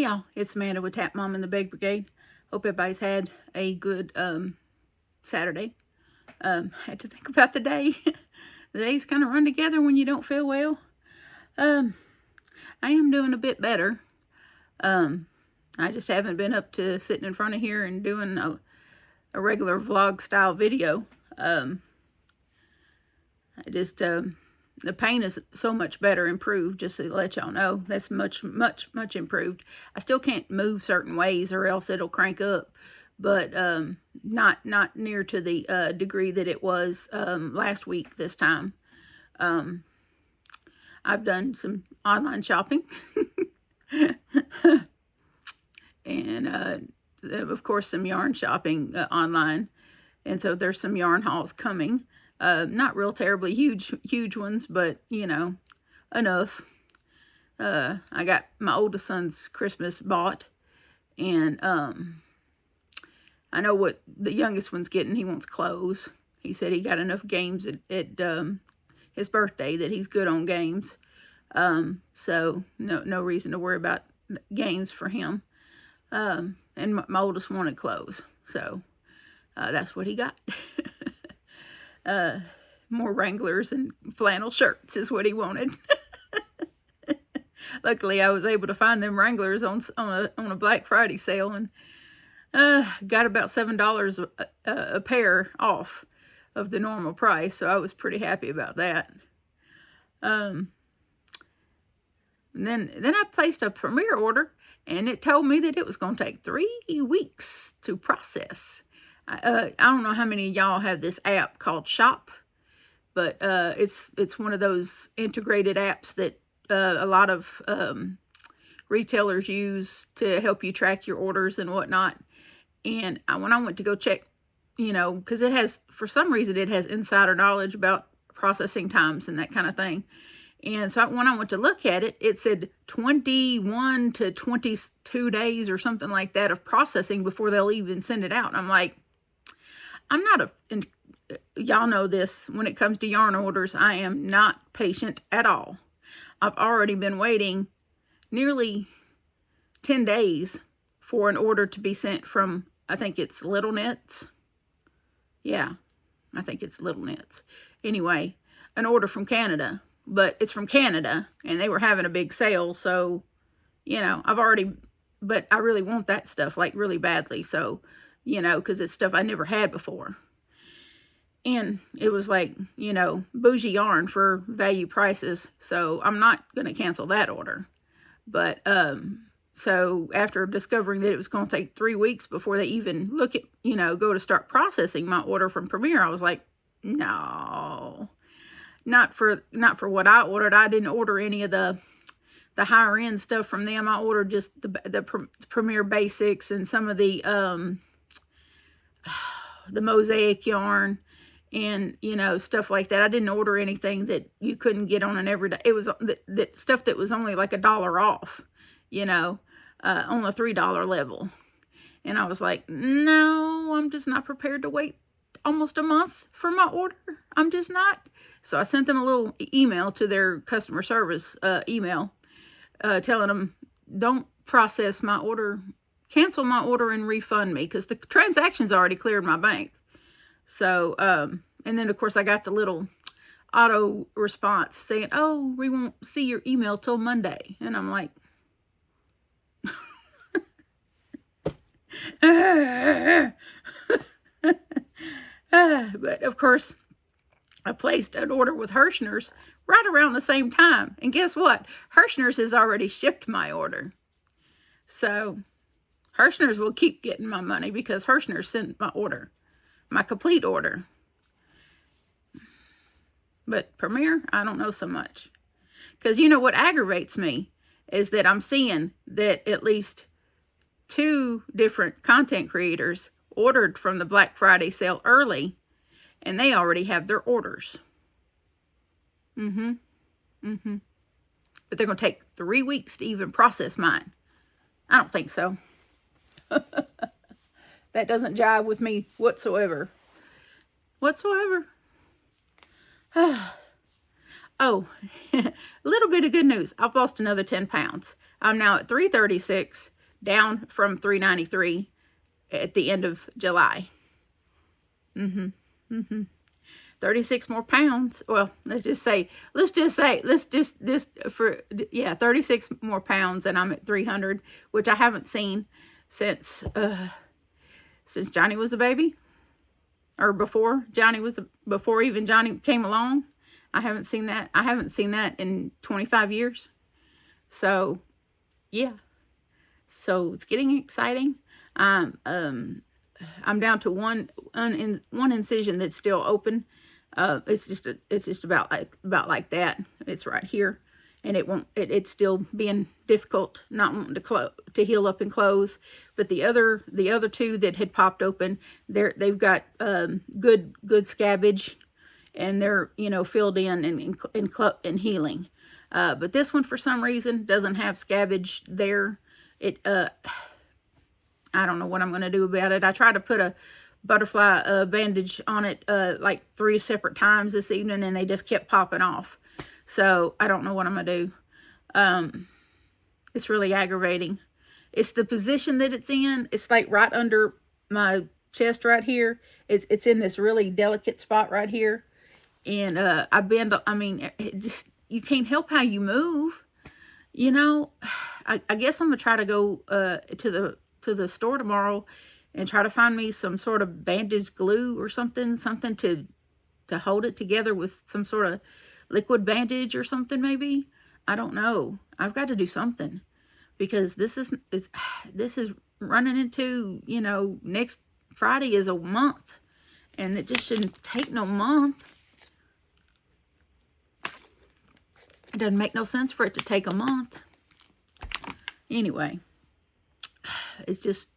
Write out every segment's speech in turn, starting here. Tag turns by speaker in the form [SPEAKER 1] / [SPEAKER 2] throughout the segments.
[SPEAKER 1] Hey y'all, it's Amanda with Tap Mom and the Bake Brigade. Hope everybody's had a good Saturday. Had to think about the day. The days kind of run together when you don't feel well. I am doing a bit better. I just haven't been up to sitting in front of here and doing a regular vlog style video. The pain is so much better improved, just to let y'all know. That's much improved. I still can't move certain ways or else it'll crank up, but not near to the degree that it was last week this time. I've done some online shopping and of course some yarn shopping online, and so there's some yarn hauls coming. Not real terribly huge ones, but, you know, enough. I got my oldest son's Christmas bought, and I know what the youngest one's getting. He wants clothes. He said he got enough games at his birthday that he's good on games. So no reason to worry about games for him. And my oldest wanted clothes, so that's what he got. More Wranglers and flannel shirts is what he wanted. Luckily, I was able to find them Wranglers on a Black Friday sale, and got about $7 a pair off of the normal price, so I was pretty happy about that. And then I placed a Premier order, and it told me that it was going to take 3 weeks to process. I don't know how many of y'all have this app called Cashappp, but it's one of those integrated apps that a lot of retailers use to help you track your orders and whatnot. And when I went to go check, you know, because it has, for some reason, it has insider knowledge about processing times and that kind of thing. And so when I went to look at it, it said 21 to 22 days or something like that of processing before they'll even send it out. And I'm like, I'm not y'all know this, when it comes to yarn orders, I am not patient at all. I've already been waiting nearly 10 days for an order to be sent from, I think it's Little Knits. Yeah, I think it's Little Knits. Anyway, an order from Canada, but it's from Canada, and they were having a big sale, so, you know, but I really want that stuff, like, really badly, so, you know, because it's stuff I never had before. And it was like, you know, bougie yarn for value prices. So I'm not going to cancel that order. But so after discovering that it was going to take 3 weeks before they even go to start processing my order from Premier, I was like, no, not for what I ordered. I didn't order any of the higher end stuff from them. I ordered just the Premier Basics and some of the mosaic yarn and, you know, stuff like that. I didn't order anything that you couldn't get on an everyday. It was that stuff that was only like $1 off, you know, on the $3 level. And I was like, no, I'm just not prepared to wait almost a month for my order. I'm just not. So I sent them a little email to their customer service email, telling them, don't process my order, cancel my order and refund me, because the transaction's already cleared my bank. So, and then of course I got the little auto response saying, oh, we won't see your email till Monday. And I'm like, but of course I placed an order with Hirschner's right around the same time. And guess what? Hirschner's has already shipped my order. So Hirschner's will keep getting my money because Hirschner's sent my order, my complete order. But Premier, I don't know so much. Because you know what aggravates me is that I'm seeing that at least 2 different content creators ordered from the Black Friday sale early, and they already have their orders. But they're going to take 3 weeks to even process mine. I don't think so. That doesn't jive with me whatsoever. Oh, a little bit of good news. I've lost another 10 pounds. I'm now at $336, down from $393 at the end of July. 36 more pounds. Well, let's just say, 36 more pounds, and I'm at 300, which I haven't seen since Johnny was a baby, or before even Johnny came along. I haven't seen that. I haven't seen that in 25 years. So, yeah. So it's getting exciting. I'm down to one incision that's still open. It's just about like that. It's right here, and it's still being difficult, not wanting to heal up and close. But the other two that had popped open, they've got good scabbage, and they're filled in and healing. But this one, for some reason, doesn't have scabbage there. I don't know what I'm going to do about it. I tried to put a butterfly bandage on it like 3 separate times this evening, and they just kept popping off. So I don't know what I'm going to do. It's really aggravating. It's the position that it's in. It's like right under my chest right here. It's in this really delicate spot right here. And you can't help how you move. I guess I'm going to try to go to the store tomorrow and try to find me some sort of bandage glue or something to hold it together with some sort of liquid bandage or something, maybe. I don't know. I've got to do something, because this is running into, next Friday is a month, and it just shouldn't take no month. It doesn't make no sense for it to take a month. Anyway, it's just,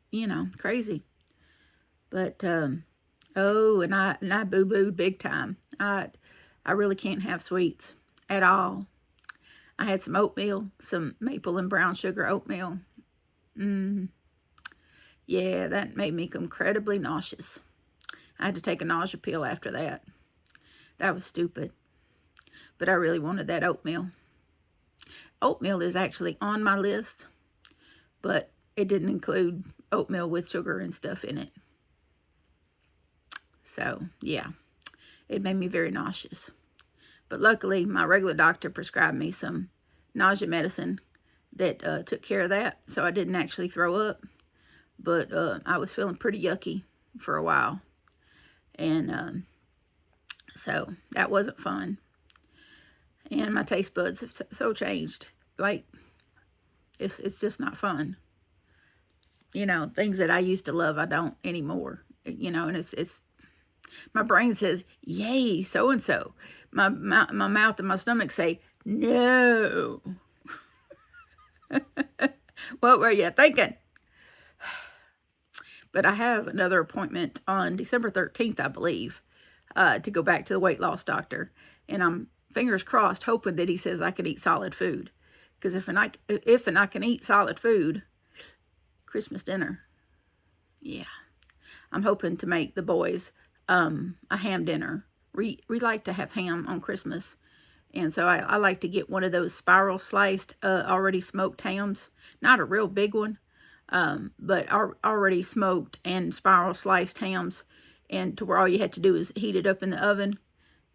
[SPEAKER 1] crazy. But, and I boo-booed big time. I really can't have sweets at all. I had some oatmeal, some maple and brown sugar oatmeal. Yeah, that made me incredibly nauseous. I had to take a nausea pill after that. That was stupid. But I really wanted that oatmeal. Oatmeal is actually on my list, but it didn't include oatmeal with sugar and stuff in it. So, yeah, it made me very nauseous. But luckily, my regular doctor prescribed me some nausea medicine that took care of that, so I didn't actually throw up. But I was feeling pretty yucky for a while. And so that wasn't fun. And my taste buds have so changed. Like, it's just not fun. Things that I used to love, I don't anymore. And it's my brain says, yay, so-and-so. My mouth and my stomach say, no. What were you thinking? But I have another appointment on December 13th, I believe, to go back to the weight loss doctor. And I'm fingers crossed, hoping that he says I can eat solid food. Because if I can eat solid food, Christmas dinner, yeah. I'm hoping to make the boys a ham dinner. We like to have ham on Christmas. And so I like to get one of those spiral sliced, already smoked hams. Not a real big one, but already smoked and spiral sliced hams. And to where all you had to do is heat it up in the oven.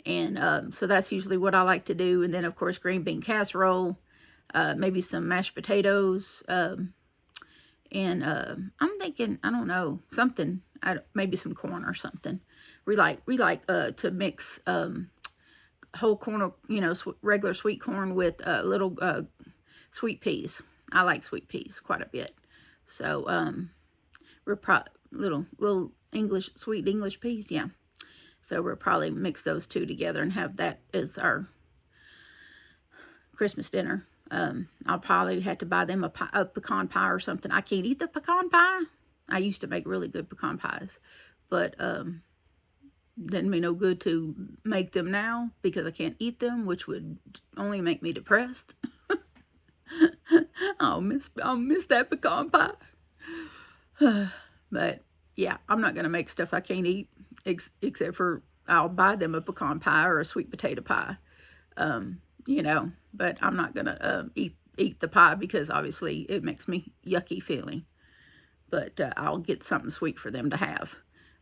[SPEAKER 1] And so that's usually what I like to do. And then, of course, green bean casserole, maybe some mashed potatoes. And I'm thinking, I don't know, something, maybe some corn or something. We like to mix whole corn, regular sweet corn with little sweet peas. I like sweet peas quite a bit. So we're little English, sweet English peas, yeah. So we'll probably mix those two together and have that as our Christmas dinner. I'll probably have to buy them a pecan pie or something. I can't eat the pecan pie. I used to make really good pecan pies, but didn't mean no good to make them now because I can't eat them, which would only make me depressed. I'll miss that pecan pie. But yeah, I'm not gonna make stuff I can't eat, except for I'll buy them a pecan pie or a sweet potato pie. But I'm not gonna eat eat the pie because obviously it makes me yucky feeling. But I'll get something sweet for them to have.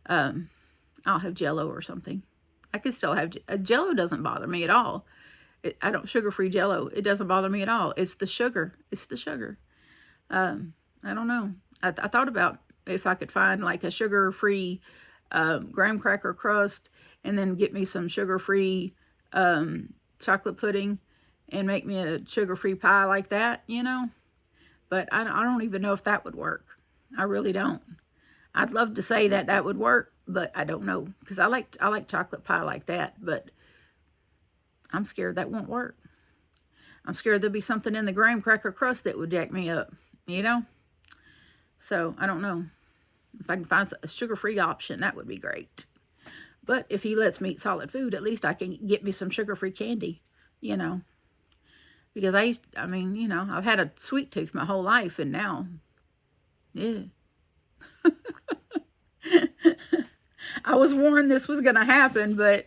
[SPEAKER 1] I'll have Jello or something. I could still have Jello. Doesn't bother me at all. I don't sugar-free Jello. It doesn't bother me at all. It's the sugar. It's the sugar. I don't know. I thought about if I could find like a sugar-free graham cracker crust and then get me some sugar-free chocolate pudding and make me a sugar-free pie like that, you know. But I don't even know if that would work. I really don't. I'd love to say that that would work, but I don't know, because I like chocolate pie like that, but I'm scared that won't work. I'm scared there'll be something in the graham cracker crust that would jack me up, you know? So, I don't know. If I can find a sugar-free option, that would be great. But if he lets me eat solid food, at least I can get me some sugar-free candy, you know? Because I mean, you know, I've had a sweet tooth my whole life, and now, yeah. I was warned this was going to happen, but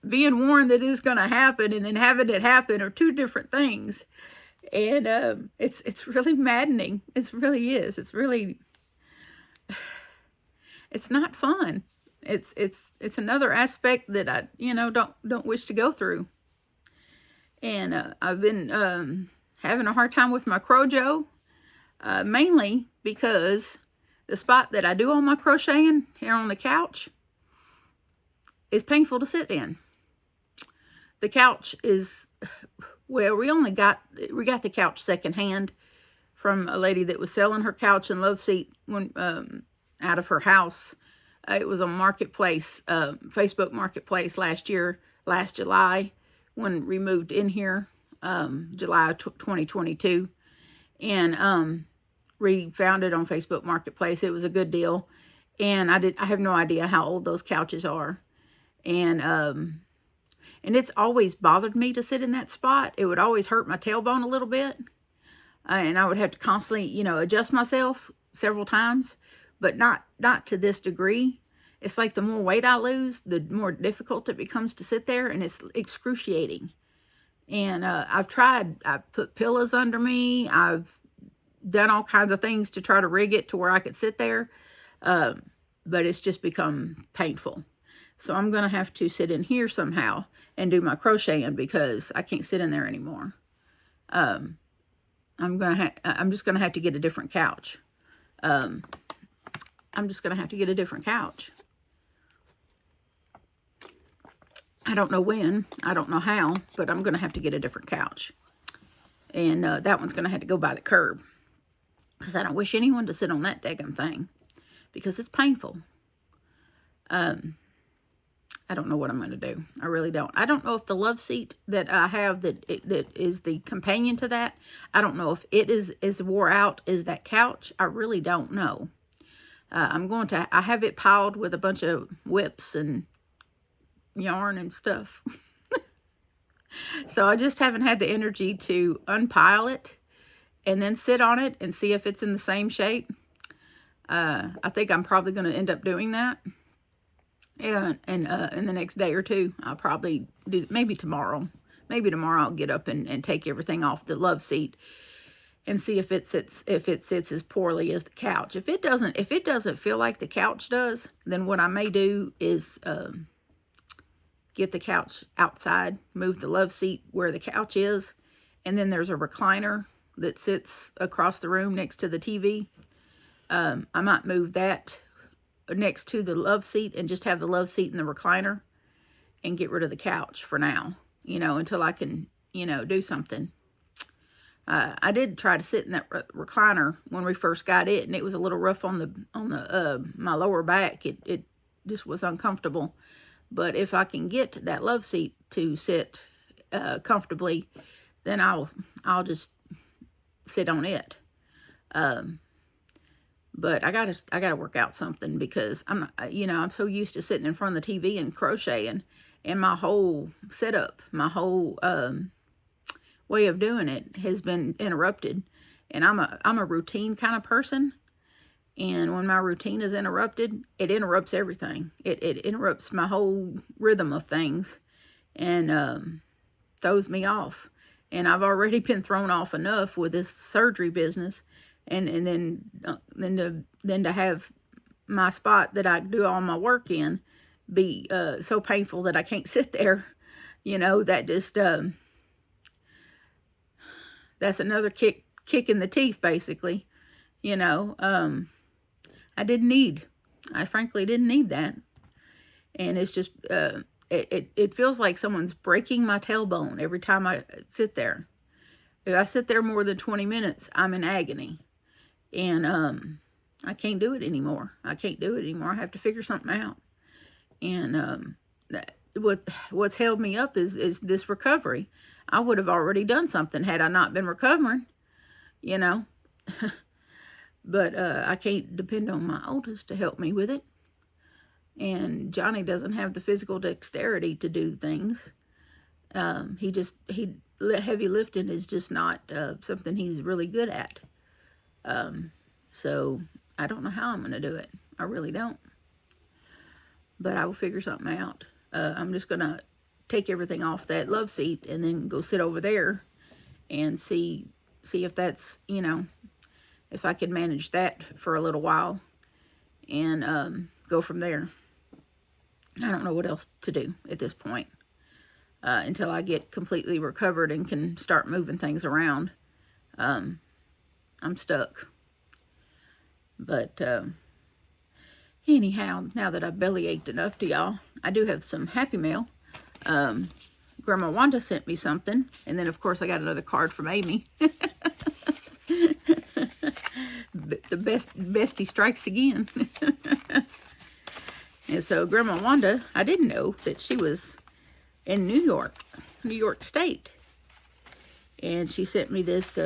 [SPEAKER 1] being warned that it's going to happen and then having it happen are two different things. And it's really maddening. It really is. It's really, it's not fun. It's another aspect that I, you know, don't wish to go through. And I've been having a hard time with my crojo, mainly because the spot that I do all my crocheting here on the couch is painful to sit in. The couch is, well, we got the couch secondhand from a lady that was selling her couch and love seat when out of her house. It was on Marketplace, Facebook Marketplace last July, when we moved in here, July 2022, and we found it on Facebook Marketplace. It was a good deal, and I have no idea how old those couches are, and it's always bothered me to sit in that spot. It would always hurt my tailbone a little bit, and I would have to constantly, you know, adjust myself several times, but not to this degree. It's like the more weight I lose, the more difficult it becomes to sit there, and it's excruciating. And I've put pillows under me. I've done all kinds of things to try to rig it to where I could sit there, but it's just become painful. So I'm going to have to sit in here somehow and do my crocheting because I can't sit in there anymore. I'm just going to have to get a different couch. I'm just going to have to get a different couch. I don't know when, I don't know how, but I'm going to have to get a different couch. And that one's going to have to go by the curb, because I don't wish anyone to sit on that daggum thing, because it's painful. I don't know what I'm going to do. I really don't. I don't know if the love seat that I have that is the companion to that, I don't know if it is as wore out as that couch. I really don't know. I have it piled with a bunch of whips and yarn and stuff. So I just haven't had the energy to unpile it and then sit on it and see if it's in the same shape. I think I'm probably going to end up doing that. And in the next day or two, I'll probably do, maybe tomorrow. Maybe tomorrow I'll get up and take everything off the love seat and see if it sits as poorly as the couch. If it doesn't feel like the couch does, then what I may do is get the couch outside, move the love seat where the couch is, and then there's a recliner that sits across the room next to the TV. I might move that next to the love seat and just have the love seat in the recliner and get rid of the couch for now, you know, until I can, you know, do something. I did try to sit in that recliner when we first got it, and it was a little rough on my lower back. It just was uncomfortable. But if I can get that love seat to sit comfortably, then I'll just sit on it. But I gotta work out something, because I'm not, you know, I'm so used to sitting in front of the TV and crocheting, and my whole setup, my whole way of doing it has been interrupted. And I'm a routine kind of person. And when my routine is interrupted, it interrupts everything. It interrupts my whole rhythm of things, and throws me off. And I've already been thrown off enough with this surgery business, and then to have my spot that I do all my work in be so painful that I can't sit there. That just that's another kick in the teeth, basically. I frankly didn't need that. And it's just it feels like someone's breaking my tailbone every time I sit there. If I sit there more than 20 minutes, I'm in agony. And I can't do it anymore. I have to figure something out. And what's held me up is this recovery. I would have already done something had I not been recovering, But I can't depend on my oldest to help me with it. And Johnny doesn't have the physical dexterity to do things. Heavy lifting is just not something he's really good at. So I don't know how I'm going to do it. I really don't. But I will figure something out. I'm just going to take everything off that love seat and then go sit over there and see if that's, if I can manage that for a little while and go from there. I don't know what else to do at this point until I get completely recovered and can start moving things around. I'm stuck. But anyhow, now that I've bellyached enough to y'all, I do have some happy mail. Grandma Wanda sent me something, and then of course I got another card from Amy. The bestie strikes again. And so Grandma Wanda, I didn't know that she was in New York State. And she sent me this,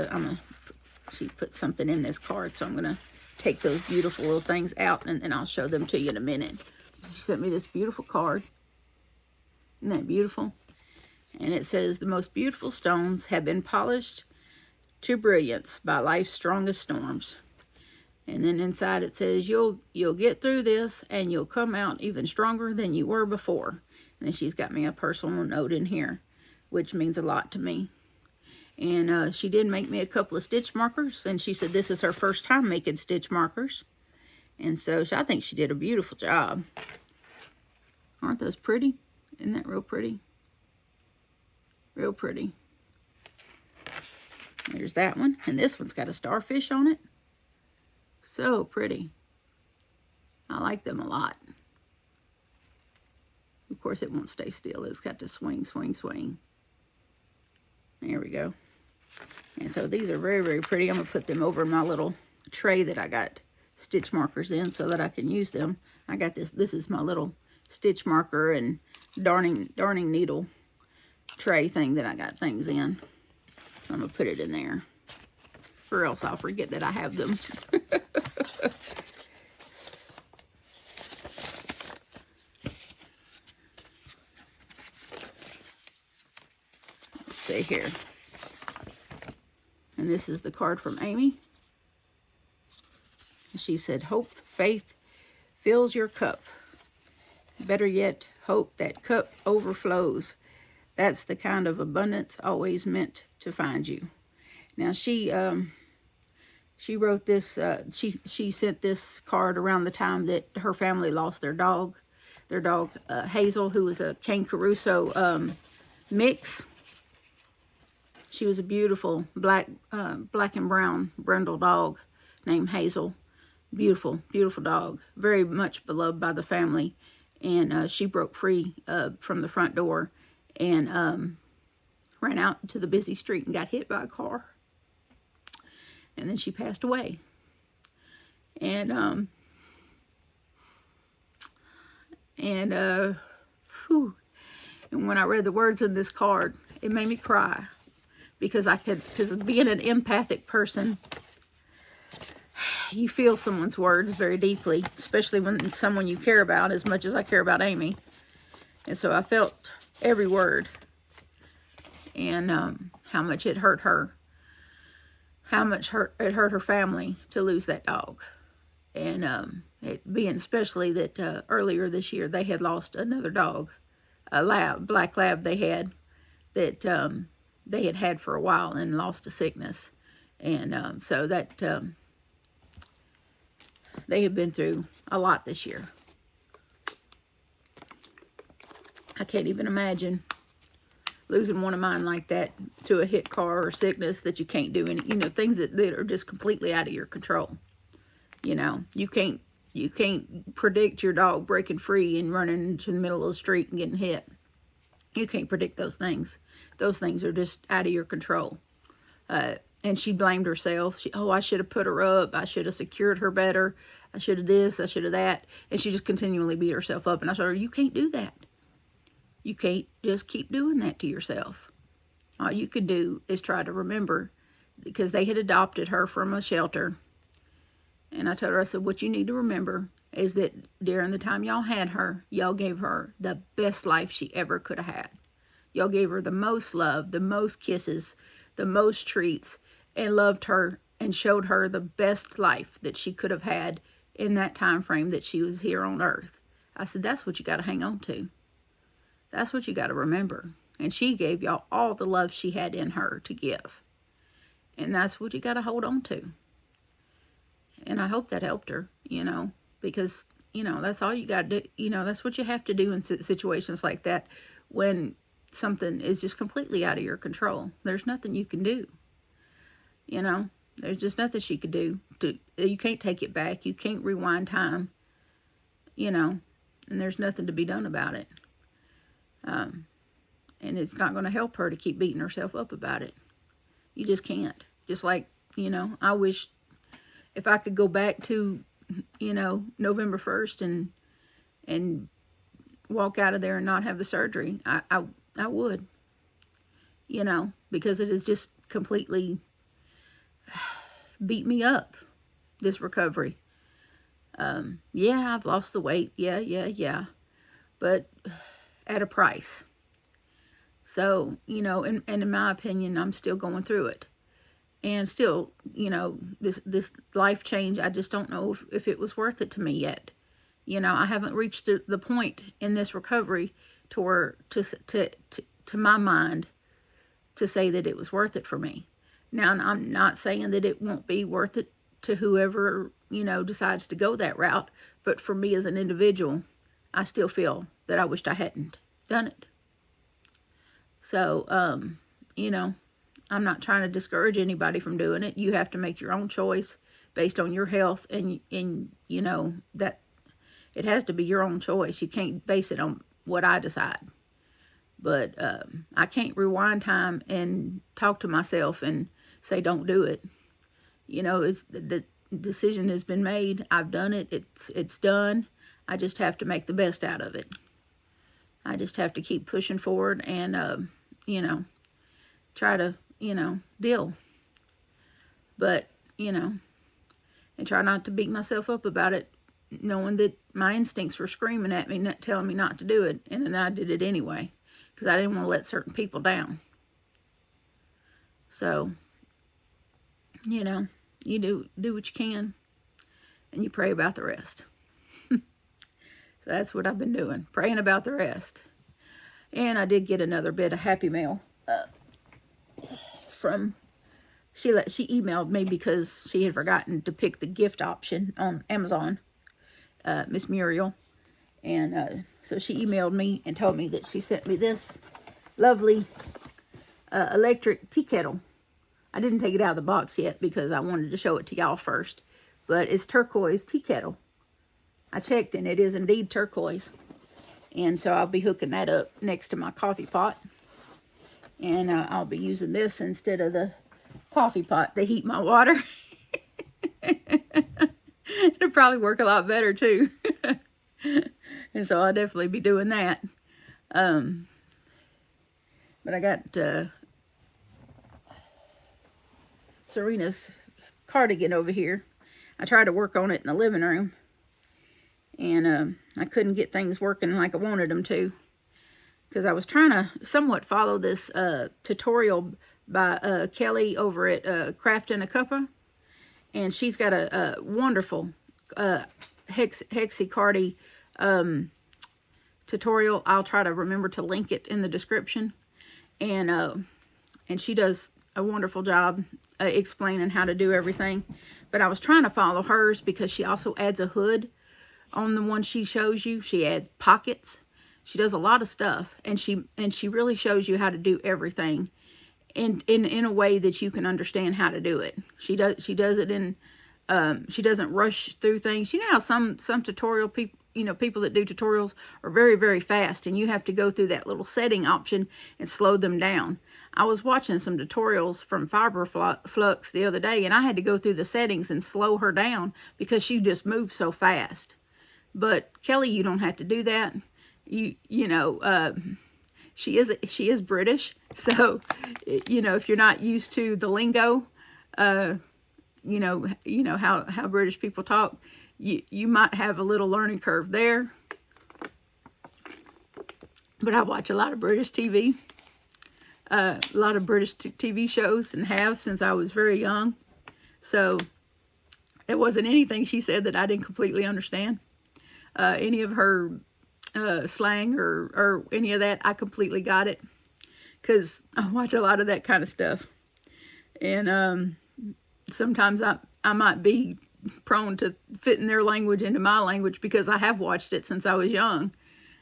[SPEAKER 1] she put something in this card, so I'm going to take those beautiful little things out, and then I'll show them to you in a minute. She sent me this beautiful card. Isn't that beautiful? And it says, the most beautiful stones have been polished to brilliance by life's strongest storms. And then inside it says, you'll get through this and you'll come out even stronger than you were before. And then she's got me a personal note in here, which means a lot to me. And she did make me a couple of stitch markers, and she said this is her first time making stitch markers. And so I think she did a beautiful job. Aren't those pretty? Isn't that real pretty? Real pretty. There's that one. And this one's got a starfish on it. So pretty. I like them a lot. Of course, it won't stay still. It's got to swing, swing, swing. There we go. And so these are very, very pretty. I'm going to put them over in my little tray that I got stitch markers in so that I can use them. I got this. This is my little stitch marker and darning needle tray thing that I got things in. So I'm going to put it in there, or else I'll forget that I have them. Let's see here. And this is the card from Amy. She said, hope, faith fills your cup. Better yet, hope that cup overflows. That's the kind of abundance always meant to find you. Now, she wrote this, she sent this card around the time that her family lost their dog Hazel, who was a Cane Caruso mix. She was a beautiful black and brown brindle dog named Hazel. Beautiful, beautiful dog. Very much beloved by the family. And she broke free from the front door and ran out into the busy street and got hit by a car. And then she passed away. And when I read the words in this card, it made me cry. Because being an empathic person, you feel someone's words very deeply, especially when it's someone you care about as much as I care about Amy. And so I felt every word, and how much it hurt her, how much it hurt her family to lose that dog. And it being especially that earlier this year they had lost another dog, a black lab they had, that they had had for a while and lost to sickness. And so that they have been through a lot this year. I can't even imagine losing one of mine like that to a hit car or sickness that you can't do any, things that are just completely out of your control. You can't predict your dog breaking free and running into the middle of the street and getting hit. You can't predict those things. Those things are just out of your control. And she blamed herself. I should have put her up. I should have secured her better. I should have this. I should have that. And she just continually beat herself up. And I told her, you can't do that. You can't just keep doing that to yourself. All you could do is try to remember, because they had adopted her from a shelter. And I told her, I said, what you need to remember is that during the time y'all had her, y'all gave her the best life she ever could have had. Y'all gave her the most love, the most kisses, the most treats, and loved her and showed her the best life that she could have had in that time frame that she was here on earth. I said, that's what you got to hang on to. That's what you got to remember. And she gave y'all all the love she had in her to give. And that's what you got to hold on to. And I hope that helped her, because, that's all you got to do. That's what you have to do in situations like that when something is just completely out of your control. There's nothing you can do. There's just nothing she could do. You can't take it back. You can't rewind time, and there's nothing to be done about it. And it's not going to help her to keep beating herself up about it. You just can't. Just like, I wish if I could go back to, November 1st and walk out of there and not have the surgery, I would, because it has just completely beat me up, this recovery. Yeah, I've lost the weight. Yeah. But at a price. So, and in my opinion, I'm still going through it. And still, this life change, I just don't know if it was worth it to me yet. I haven't reached the point in this recovery to my mind to say that it was worth it for me. Now, I'm not saying that it won't be worth it to whoever, decides to go that route. But for me as an individual, I still feel that I wished I hadn't done it. So, I'm not trying to discourage anybody from doing it. You have to make your own choice based on your health, and that it has to be your own choice. You can't base it on what I decide. But I can't rewind time and talk to myself and say, don't do it. It's the decision has been made. I've done it. It's done. I just have to make the best out of it. I just have to keep pushing forward and, try to, deal. But, and try not to beat myself up about it, knowing that my instincts were screaming at me, not telling me not to do it. And then I did it anyway, because I didn't want to let certain people down. So, you do what you can, and you pray about the rest. So that's what I've been doing, praying about the rest. And I did get another bit of Happy Mail from, she emailed me because she had forgotten to pick the gift option on Amazon, Miss Muriel. And so she emailed me and told me that she sent me this lovely electric tea kettle. I didn't take it out of the box yet because I wanted to show it to y'all first. But it's turquoise tea kettle. I checked and it is indeed turquoise. And so I'll be hooking that up next to my coffee pot. And I'll be using this instead of the coffee pot to heat my water. It'll probably work a lot better too. And so I'll definitely be doing that. But I got Serena's cardigan over here. I tried to work on it in the living room. And I couldn't get things working like I wanted them to. Because I was trying to somewhat follow this tutorial by Kelly over at Craftin' a Cuppa. And she's got a wonderful Hexicardi tutorial. I'll try to remember to link it in the description. And and she does a wonderful job explaining how to do everything. But I was trying to follow hers because she also adds a hood on the one she shows you. She adds pockets. She does a lot of stuff, and she really shows you how to do everything in a way that you can understand how to do it. She does it in she doesn't rush through things. You know how some tutorial people, people that do tutorials are very, very fast, and you have to go through that little setting option and slow them down. I was watching some tutorials from Fiber Flux the other day, and I had to go through the settings and slow her down because she just moves so fast. But Kelly, you don't have to do that. She is British, so if you're not used to the lingo, how British people talk, you might have a little learning curve there. But I watch a lot of British TV, a lot of British TV shows, and have since I was very young. So there wasn't anything she said that I didn't completely understand. Any of her slang or any of that, I completely got it, because I watch a lot of that kind of stuff. And sometimes I might be prone to fitting their language into my language because I have watched it since I was young.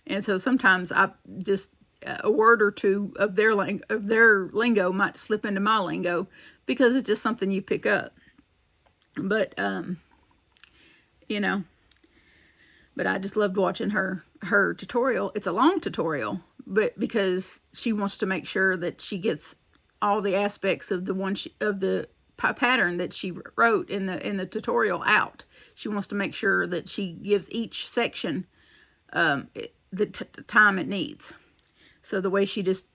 [SPEAKER 1] And so sometimes I just, a word or two of their lingo might slip into my lingo because it's just something you pick up. But, but I just loved watching her tutorial. It's a long tutorial, but because she wants to make sure that she gets all the aspects of the pattern that she wrote in the tutorial out. She wants to make sure that she gives each section the time it needs. So the way she just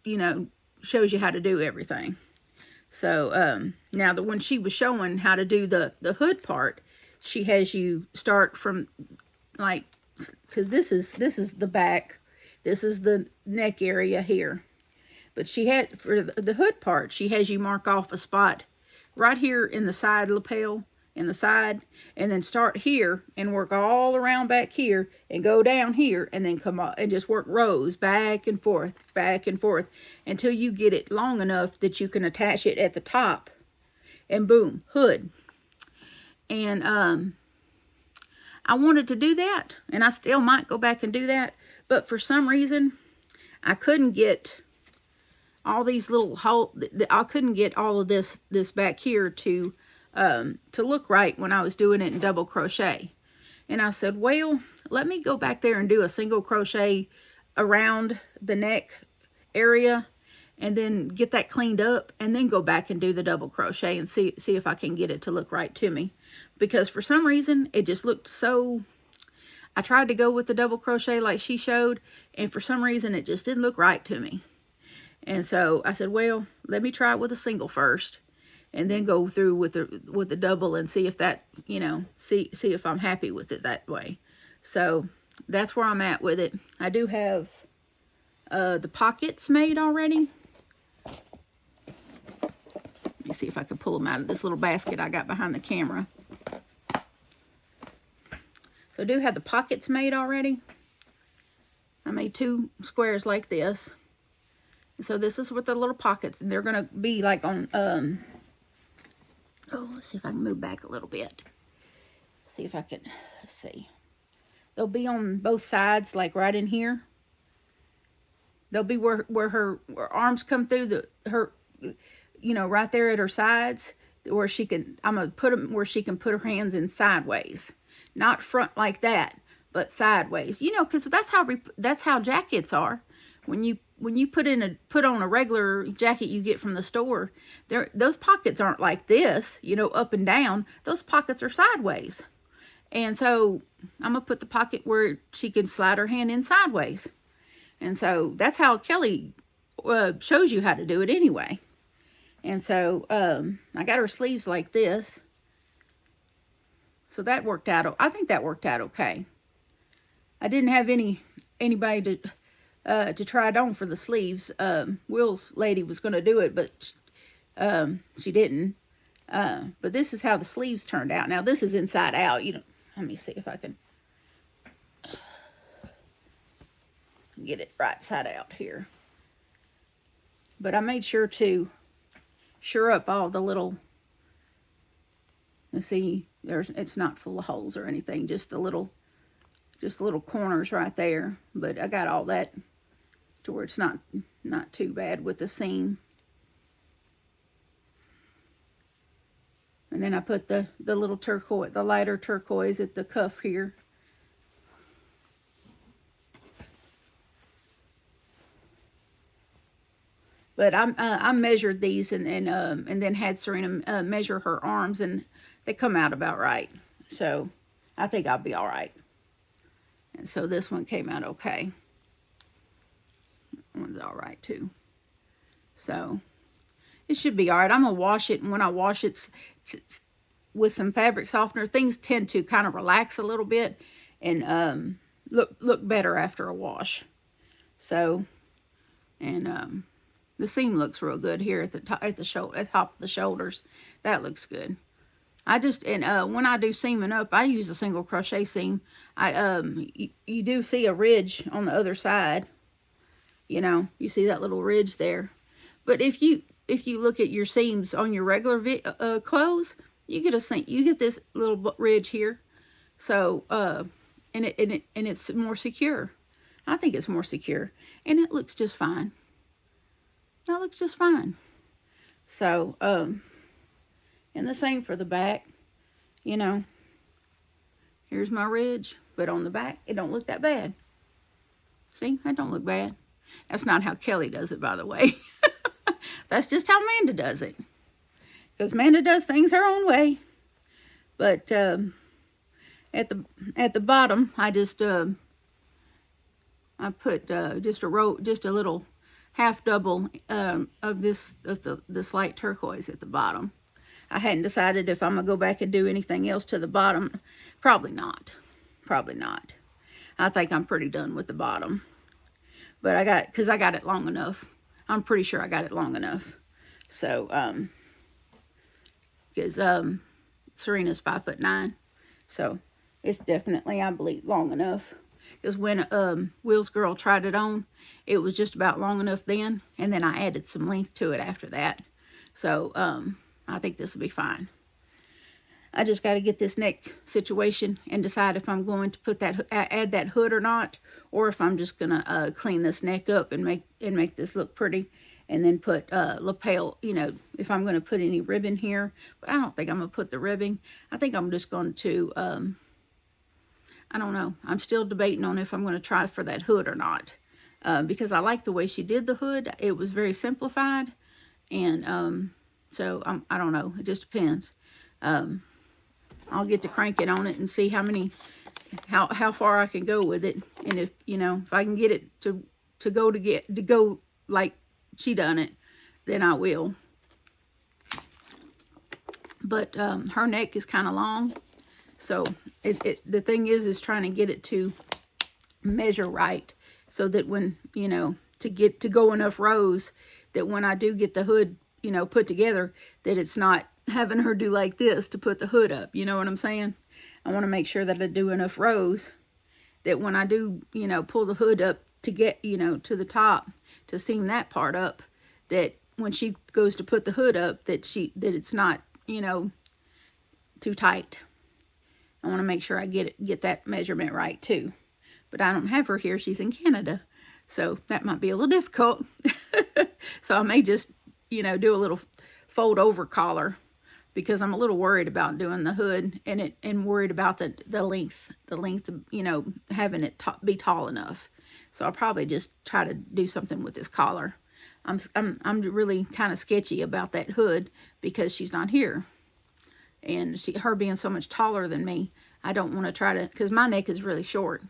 [SPEAKER 1] shows you how to do everything. So now when she was showing how to do the hood part, she has you start from, like, because this is the back, this is the neck area here. But she had, for the hood part, she has you mark off a spot right here in the side lapel, in the side, and then start here and work all around back here and go down here and then come up and just work rows back and forth until you get it long enough that you can attach it at the top, and boom, hood. And I wanted to do that, and I still might go back and do that, but for some reason I couldn't get all these little holes. I couldn't get all of this back here to look right when I was doing it in double crochet. And I said, well, let me go back there and do a single crochet around the neck area and then get that cleaned up, and then go back and do the double crochet and see if I can get it to look right to me. Because for some reason it just looked so, I tried to go with the double crochet like she showed, and for some reason it just didn't look right to me. And so I said, well, let me try it with a single first, and then go through with the double and see if that, see if I'm happy with it that way. So that's where I'm at with it. I do have the pockets made already. Let me see if I can pull them out of this little basket I got behind the camera. So I do have the pockets made already. I made 2 squares like this. So this is with the little pockets, and they're going to be like on, let's see if I can move back a little bit. See if I can, let's see. They'll be on both sides, like right in here. They'll be where her arms come through right there at her sides, where I'm going to put them where she can put her hands in sideways. Not front like that, but sideways. Because that's how jackets are. When you put on a regular jacket you get from the store, those pockets aren't like this, up and down. Those pockets are sideways. And so I'm going to put the pocket where she can slide her hand in sideways. And so that's how Kelly shows you how to do it anyway. And so I got her sleeves like this. So that worked out. I think that worked out okay. I didn't have anybody to try it on for the sleeves. Will's lady was going to do it, but she didn't. But this is how the sleeves turned out. Now this is inside out. Let me see if I can get it right side out here. But I made sure to sure up all the little, you see, it's not full of holes or anything, just little corners right there. But I got all that to where it's not too bad with the seam. And then I put the little turquoise, the lighter turquoise at the cuff here. But I measured these and then had Serena measure her arms, and they come out about right. So I think I'll be all right. And so this one came out okay. That one's all right too. So it should be all right. I'm gonna wash it, and when I wash it with some fabric softener, things tend to kind of relax a little bit and look better after a wash. So, and the seam looks real good here at the top, at the top of the shoulders. That looks good. I just, and when I do seaming up, I use a single crochet seam. You do see a ridge on the other side. You know, you see that little ridge there. But if you look at your seams on your regular clothes, you get this little ridge here. So and it's more secure. I think it's more secure, and it looks just fine. That looks just fine. So and the same for the back. You know, here's my ridge, but on the back it don't look that bad. See, that don't look bad. That's not how Kelly does it, by the way. That's just how Amanda does it. Because Amanda does things her own way. But at the bottom, I just I put just a little half double of this light turquoise at the bottom. I hadn't decided if I'm gonna go back and do anything else to the bottom. Probably not. Probably not. I think I'm pretty done with the bottom. But because I got it long enough. I'm pretty sure I got it long enough. So, because Serena's 5'9", so it's definitely, I believe, long enough. Because when Will's girl tried it on, it was just about long enough then, and then I added some length to it after that. So, I think this will be fine. I just got to get this neck situation and decide if I'm going to put add that hood or not, or if I'm just gonna clean this neck up and make this look pretty, and then put lapel. You know, if I'm gonna put any ribbon here, but I don't think I'm gonna put the ribbon. I think I'm just going to. I don't know. I'm still debating on if I'm going to try for that hood or not, because I like the way she did the hood. It was very simplified, and so I don't know. It just depends. I'll get to cranking on it and see how far I can go with it, and if I can get it to go like she done it, then I will. But her neck is kind of long, so the thing is trying to get it to measure right, so that when to go enough rows that when I do get the hood put together, that it's not having her do like this to put the hood up. You know what I'm saying? I want to make sure that I do enough rows that when I do, pull the hood up to get, to the top to seam that part up, that when she goes to put the hood up, that it's not, too tight. I want to make sure I get that measurement right too. But I don't have her here. She's in Canada. So that might be a little difficult. So I may just, do a little fold over collar, because I'm a little worried about doing the hood and worried about the length, having it be tall enough. So I'll probably just try to do something with this collar. I'm really kind of sketchy about that hood because she's not here, and her being so much taller than me, I don't want to try to, because my neck is really short,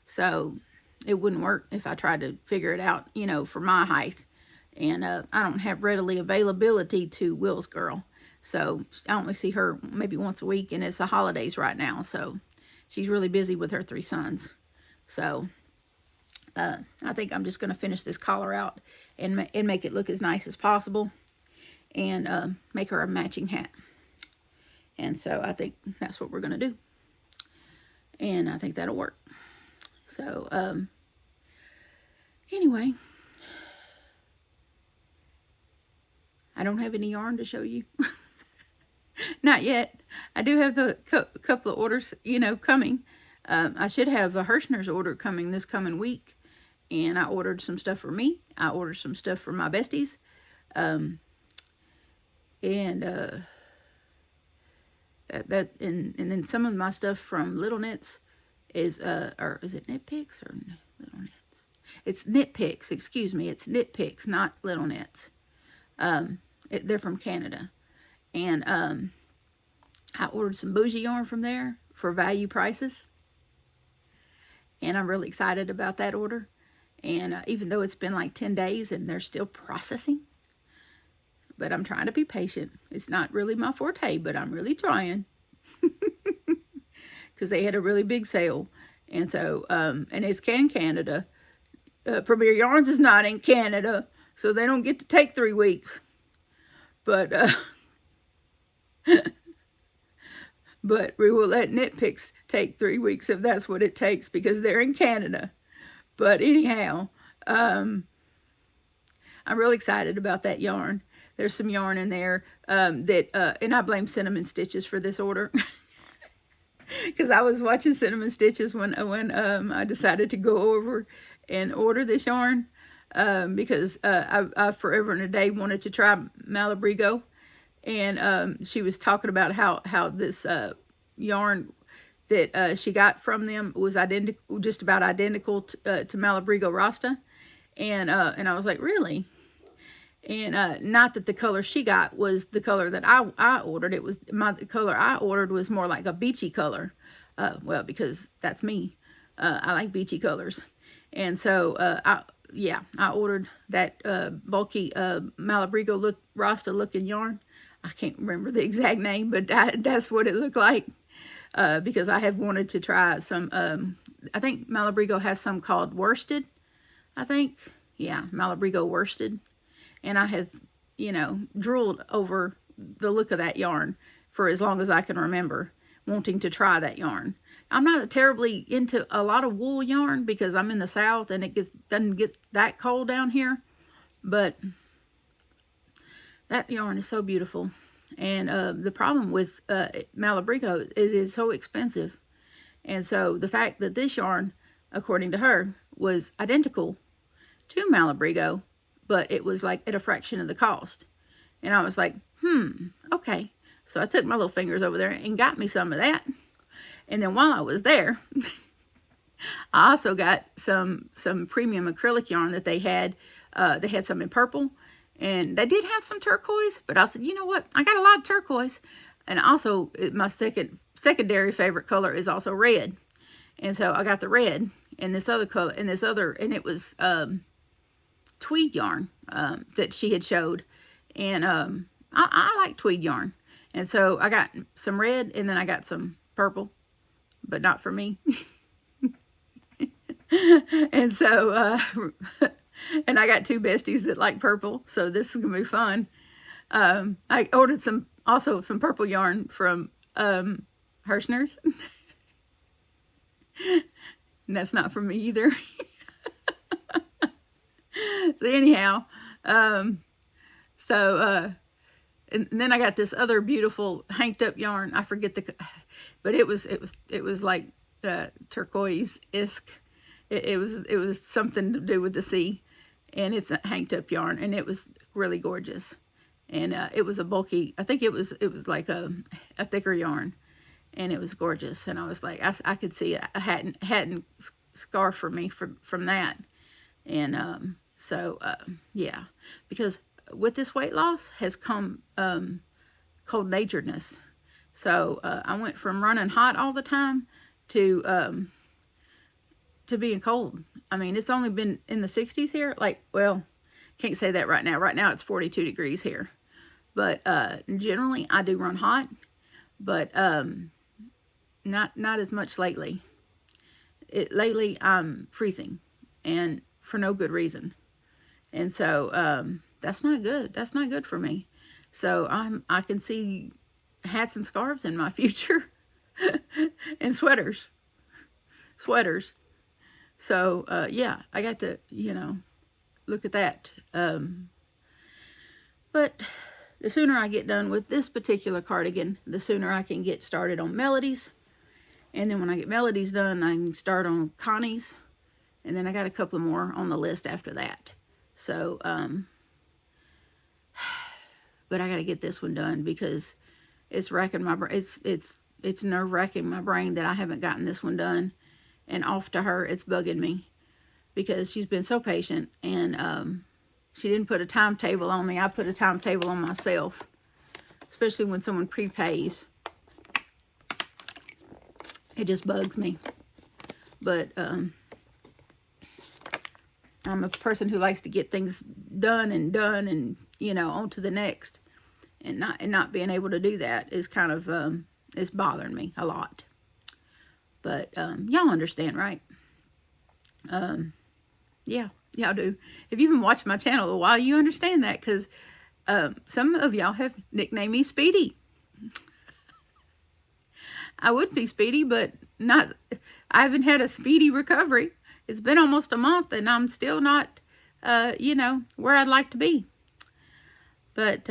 [SPEAKER 1] so it wouldn't work if I tried to figure it out, for my height. And I don't have readily availability to Will's girl. So I only see her maybe once a week, and it's the holidays right now. So she's really busy with her 3 sons. So I think I'm just going to finish this collar out and make it look as nice as possible, and make her a matching hat. And so I think that's what we're going to do. And I think that'll work. So anyway, I don't have any yarn to show you. Not yet. I do have a couple of orders, coming. I should have a Hirschner's order coming this coming week. And I ordered some stuff for me. I ordered some stuff for my besties. And then some of my stuff from Little Knits is or is it Knit Picks or Little Knits? It's Knit Picks, excuse me. It's Knit Picks, not Little Knits. They're from Canada. And I ordered some bougie yarn from there for value prices. And I'm really excited about that order. And even though it's been like 10 days and they're still processing, but I'm trying to be patient. It's not really my forte, but I'm really trying. Because they had a really big sale. And so, and it's in Canada. Premier Yarns is not in Canada, so they don't get to take 3 weeks. But but we will let Knit Picks take 3 weeks if that's what it takes, because they're in Canada. But anyhow, I'm really excited about that yarn. There's some yarn in there and I blame Cinnamon Stitches for this order. Because I was watching Cinnamon Stitches when I decided to go over and order this yarn. Because I forever and a day wanted to try Malabrigo. And she was talking about how this yarn that she got from them was just about identical to Malabrigo Rasta. And I was like, really? And not that the color she got was the color that I ordered. It was the color I ordered was more like a beachy color. Well, because that's me. I like beachy colors. And so I ordered that bulky Malabrigo Rasta looking yarn. I can't remember the exact name, but that's what it looked like. Because I have wanted to try some, I think Malabrigo has some called worsted, I think. Yeah, Malabrigo worsted. And I have, drooled over the look of that yarn for as long as I can remember, wanting to try that yarn. I'm not terribly into a lot of wool yarn because I'm in the South and it doesn't get that cold down here. But that yarn is so beautiful. And the problem with Malabrigo is it's so expensive. And so the fact that this yarn, according to her, was identical to Malabrigo, but it was like at a fraction of the cost. And I was like, okay. So I took my little fingers over there and got me some of that. And then while I was there, I also got some premium acrylic yarn that they had. They had some in purple. And they did have some turquoise, but I said, you know what? I got a lot of turquoise. And also, my secondary favorite color is also red. And so I got the red and this other color, and it was tweed yarn that she had showed. And I like tweed yarn. And so I got some red, and then I got some purple, but not for me. And so... and I got 2 besties that like purple, so this is gonna be fun. I ordered some purple yarn from Hirschner's. And that's not for me either. So anyhow, and then I got this other beautiful hanked up yarn. I forget but it was like turquoise-esque. It was something to do with the sea, and it's a hanked up yarn, and it was really gorgeous. And it was a bulky, I think it was like a thicker yarn, and it was gorgeous. And I was like, I could see a hat and scarf for me from that. And yeah, because with this weight loss has come cold-naturedness. So I went from running hot all the time to being cold. I mean, it's only been in the 60s here. Like, well, can't say that right now. Right now it's 42 degrees here. But generally I do run hot, but not as much lately. Lately I'm freezing, and for no good reason. And so that's not good. That's not good for me. So I can see hats and scarves in my future. And sweaters. So, yeah, I got to, look at that. But the sooner I get done with this particular cardigan, the sooner I can get started on Melodies. And then when I get Melodies done, I can start on Connie's. And then I got a couple more on the list after that. So, but I got to get this one done because it's racking my brain. It's nerve-wracking my brain that I haven't gotten this one done. And off to her, it's bugging me because she's been so patient, and she didn't put a timetable on me. I put a timetable on myself, especially when someone prepays. It just bugs me. But I'm a person who likes to get things done, and you know, on to the next. And not being able to do that is kind of it's bothering me a lot. But y'all understand, right? Yeah, y'all do. If you've been watching my channel a while, you understand that, because some of y'all have nicknamed me Speedy. I would be Speedy, but not. I haven't had a speedy recovery. It's been almost a month, and I'm still not, you know, where I'd like to be. But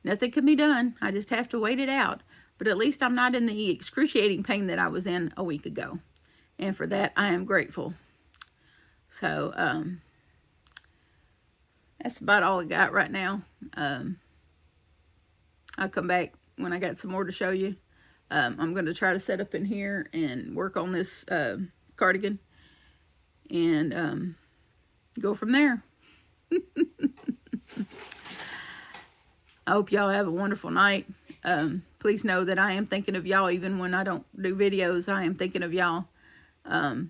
[SPEAKER 1] nothing can be done. I just have to wait it out. But at least I'm not in the excruciating pain that I was in a week ago. And for that, I am grateful. So, that's about all I got right now. I'll come back when I got some more to show you. I'm going to try to set up in here and work on this cardigan. And go from there. I hope y'all have a wonderful night. Please know that I am thinking of y'all even when I don't do videos. I am thinking of y'all.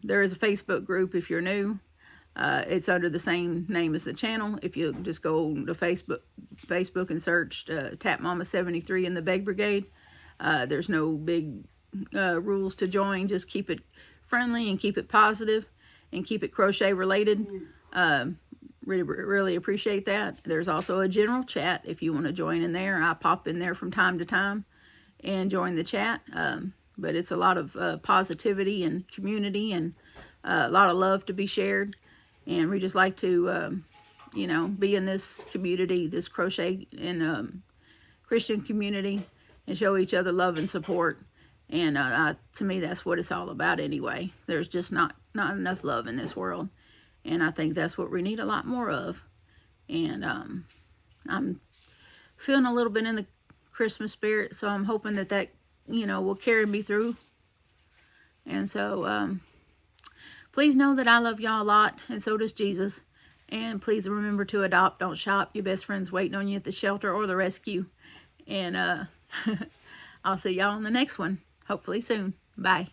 [SPEAKER 1] There is a Facebook group if you're new. It's under the same name as the channel. If you just go to Facebook and search Tap Mama 73 in the Beg Brigade. There's no big rules to join. Just keep it friendly and keep it positive and keep it crochet related. Really appreciate that. There's also a general chat if you want to join in there. I pop in there from time to time and join the chat. But it's a lot of positivity and community, and a lot of love to be shared. And we just like to, you know, be in this community, this crochet and Christian community, and show each other love and support. And to me, that's what it's all about anyway. There's just not enough love in this world. And I think that's what we need a lot more of. And I'm feeling a little bit in the Christmas spirit, so I'm hoping that, you know, will carry me through. And so please know that I love y'all a lot, and so does Jesus. And please remember to adopt, don't shop. Your best friend's waiting on you at the shelter or the rescue. And I'll see y'all on the next one, hopefully soon. Bye.